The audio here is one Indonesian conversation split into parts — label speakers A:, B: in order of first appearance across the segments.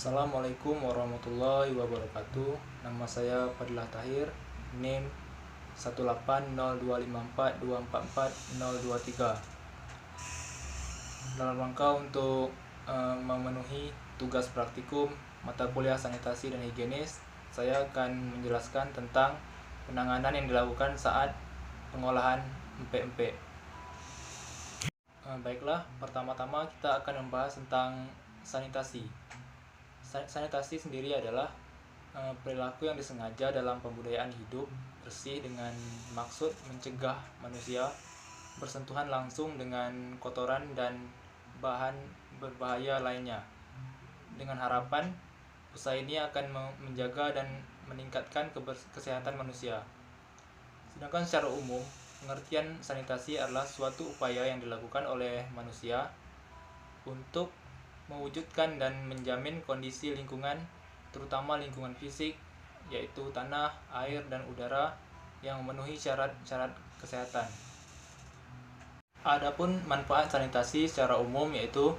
A: Assalamualaikum warahmatullahi wabarakatuh. Nama saya Fadilah Tahir, NIM 1802542444023. Dalam rangka untuk memenuhi tugas praktikum mata kuliah sanitasi dan higienis, saya akan menjelaskan tentang penanganan yang dilakukan saat pengolahan empek-empek. Baiklah, pertama-tama kita akan membahas tentang sanitasi. Sanitasi sendiri adalah perilaku yang disengaja dalam pembudayaan hidup bersih dengan maksud mencegah manusia bersentuhan langsung dengan kotoran dan bahan berbahaya lainnya, dengan harapan usaha ini akan menjaga dan meningkatkan kesehatan manusia. Sedangkan secara umum, pengertian sanitasi adalah suatu upaya yang dilakukan oleh manusia untuk mewujudkan dan menjamin kondisi lingkungan, terutama lingkungan fisik, yaitu tanah, air, dan udara yang memenuhi syarat-syarat kesehatan. Adapun manfaat sanitasi secara umum yaitu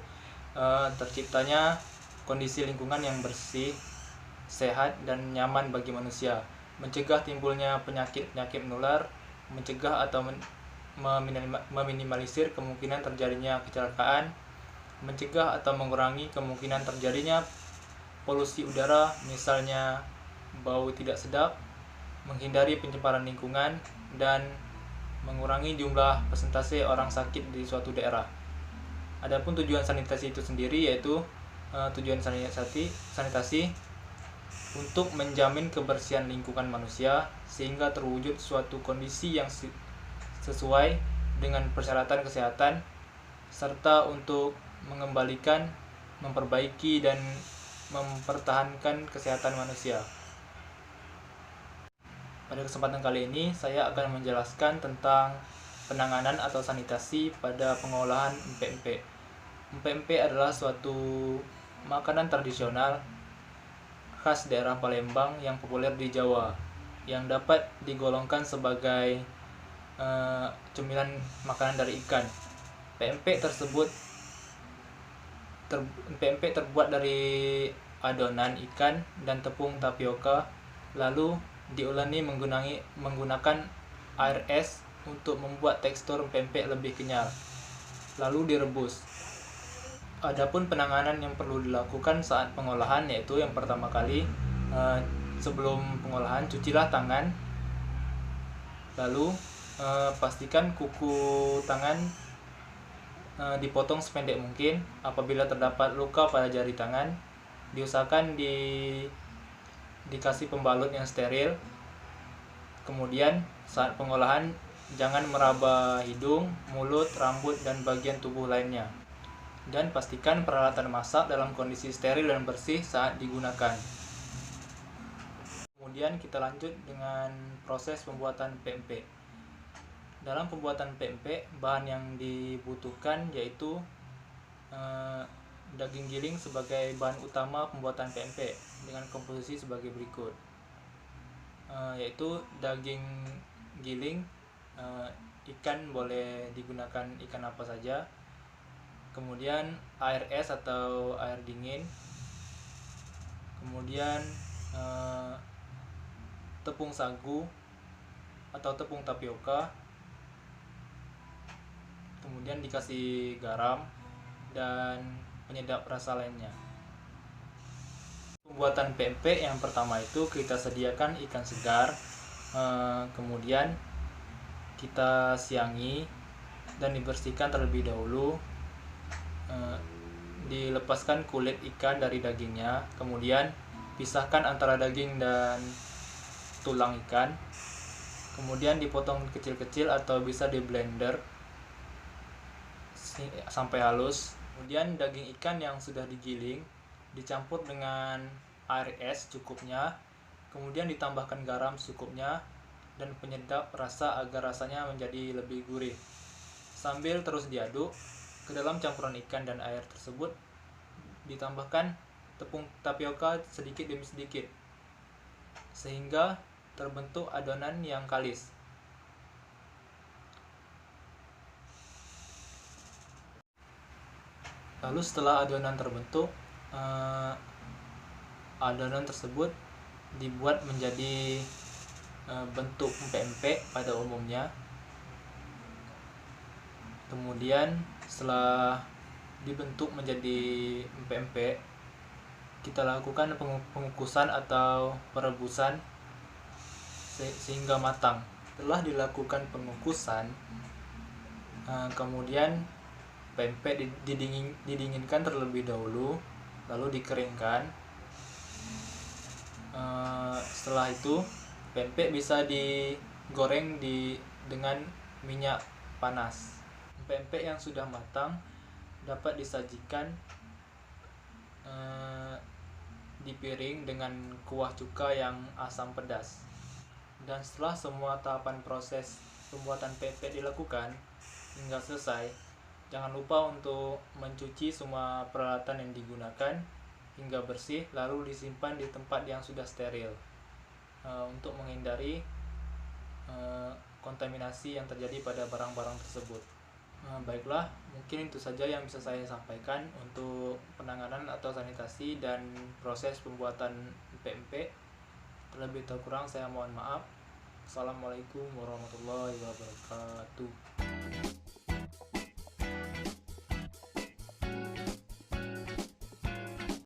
A: terciptanya kondisi lingkungan yang bersih, sehat, dan nyaman bagi manusia, mencegah timbulnya penyakit-penyakit menular, mencegah atau meminimalisir kemungkinan terjadinya kecelakaan, mencegah atau mengurangi kemungkinan terjadinya polusi udara, misalnya bau tidak sedap, menghindari pencemaran lingkungan, dan mengurangi jumlah persentase orang sakit di suatu daerah. Adapun tujuan sanitasi itu sendiri yaitu tujuan sanitasi untuk menjamin kebersihan lingkungan manusia sehingga terwujud suatu kondisi yang sesuai dengan persyaratan kesehatan, serta untuk mengembalikan, memperbaiki, dan mempertahankan kesehatan manusia. Pada kesempatan kali ini, saya akan menjelaskan tentang penanganan atau sanitasi pada pengolahan empek-empek. Empek-empek adalah suatu makanan tradisional khas daerah Palembang yang populer di Jawa, yang dapat digolongkan sebagai cemilan makanan dari ikan. Empek-empek terbuat dari adonan ikan dan tepung tapioka, lalu diuleni menggunakan air es untuk membuat tekstur empek-empek lebih kenyal, lalu direbus. Adapun penanganan yang perlu dilakukan saat pengolahan yaitu yang pertama kali, sebelum pengolahan cucilah tangan, lalu pastikan kuku tangan dipotong sependek mungkin. Apabila terdapat luka pada jari tangan, diusahakan dikasih pembalut yang steril. Kemudian saat pengolahan jangan meraba hidung, mulut, rambut, dan bagian tubuh lainnya. Dan pastikan peralatan masak dalam kondisi steril dan bersih saat digunakan. Kemudian kita lanjut dengan proses pembuatan empek-empek. Dalam pembuatan empek-empek, bahan yang dibutuhkan yaitu daging giling sebagai bahan utama pembuatan empek-empek dengan komposisi sebagai berikut, yaitu daging giling, ikan boleh digunakan ikan apa saja, kemudian air es atau air dingin, kemudian tepung sagu atau tepung tapioka, kemudian dikasih garam dan penyedap rasa lainnya. Pembuatan empek-empek yang pertama itu kita sediakan ikan segar, kemudian kita siangi dan dibersihkan terlebih dahulu, dilepaskan kulit ikan dari dagingnya, kemudian pisahkan antara daging dan tulang ikan, kemudian dipotong kecil-kecil atau bisa di blender sampai halus. Kemudian daging ikan yang sudah digiling dicampur dengan air es cukupnya, kemudian ditambahkan garam secukupnya dan penyedap rasa agar rasanya menjadi lebih gurih. Sambil terus diaduk, ke dalam campuran ikan dan air tersebut ditambahkan tepung tapioka sedikit demi sedikit sehingga terbentuk adonan yang kalis. Lalu setelah adonan terbentuk, adonan tersebut dibuat menjadi bentuk empek-empek pada umumnya. Kemudian setelah dibentuk menjadi empek-empek, kita lakukan pengukusan atau perebusan sehingga matang. Setelah dilakukan pengukusan, kemudian pempek didinginkan terlebih dahulu, lalu dikeringkan. Setelah itu pempek bisa digoreng dengan minyak panas. Pempek yang sudah matang dapat disajikan di piring dengan kuah cuka yang asam pedas. Dan setelah semua tahapan proses pembuatan pempek dilakukan hingga selesai, jangan lupa untuk mencuci semua peralatan yang digunakan hingga bersih, lalu disimpan di tempat yang sudah steril untuk menghindari kontaminasi yang terjadi pada barang-barang tersebut. Baiklah, mungkin itu saja yang bisa saya sampaikan untuk penanganan atau sanitasi dan proses pembuatan pempek. Terlebih kurang saya mohon maaf. Assalamualaikum warahmatullahi wabarakatuh.